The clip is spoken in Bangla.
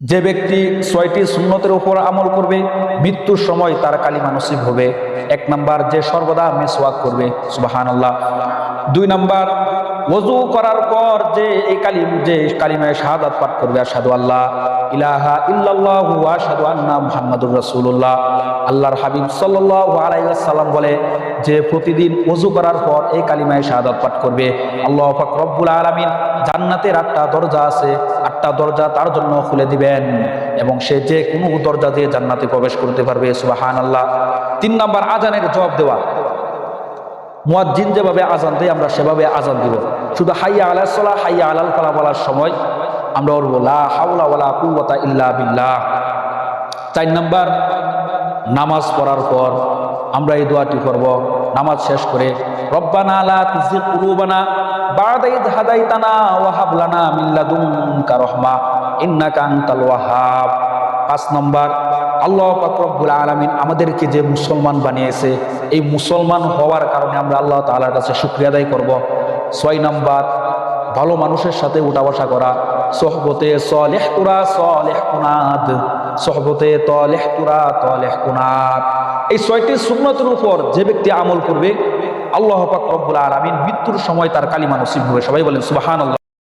যে ব্যক্তি 6টি সুন্নতের উপর আমল করবে মৃত্যুর সময় তার কালিমা নসিব হবে। 1 নাম্বার, যে সর্বদা মিসওয়াক করবে, সুবহানাল্লাহ। 2 নাম্বার, ওযু করার পর যে কালিমায়ে শাহাদাত পাঠ করবে, আশহাদু আল্লাহ ইলাহা ইল্লাল্লাহু ওয়া আশহাদু আন্না মুহাম্মাদুর রাসূলুল্লাহ। আল্লাহর হাবিব সাল্লাল্লাহু আলাইহি ওয়াসাল্লাম বলে যে প্রতিদিন ওযু করার পর এই কালিমায়ে শাহাদাত পাঠ করবে, আল্লাহু পাক রব্বুল আলামিন জান্নাতের 8টা দরজা আছে, 8টা দরজা তার জন্য খুলে দিবেন এবং সে যে কোনো দরজা দিয়ে জান্নাতে প্রবেশ করতে পারবে, সুবহানাল্লাহ। 3 নাম্বার, আজানের জবাব দেওয়া। মুয়াজ্জিন যেভাবে আজান দেয় আমরা সেভাবে আজান দিব। শুধু হাইয়া আলাস সালাহ হাইয়া আলাল ফালাহ বলার সময় আমরা বলবো লা হাওলা ওয়ালা কুওয়াতা ইল্লা বিল্লাহ। 4 নাম্বার, নামাজ পড়ার পর আমরা এই দোয়াটি করব। নামাজ শেষ করে রব্বানা লা তুযিগ কুলুবানা বা'দা ইয হাদাইতানা ওয়া হাব লানা মিন লাদুনকা রাহমা ইন্নাকা আনতাল ওয়াহ্হাব। 5 নাম্বার, আল্লাহ পাক রব্বুল আলামিন আমাদেরকে যে মুসলমান বানিয়েছে, এই মুসলমান হওয়ার কারণে আমরা আল্লাহ তাআলার কাছে শুকরিয়া আদায় করব। 6 নাম্বার, ভালো মানুষের সাথে উঠা বসা করা, সোহবতে সালেহ তুরা সালেহ কুনাত, সোহবতে তালেহ তুরা তালেহ কুনাত। এই 6টি সুন্নতের উপর যে ব্যক্তি আমল করবে আল্লাহ পাক রব্বুল আলামিন মৃত্যুর সময় তার কালিমা নসিব হবে। সবাই বলেন সুবহানাল্লাহ।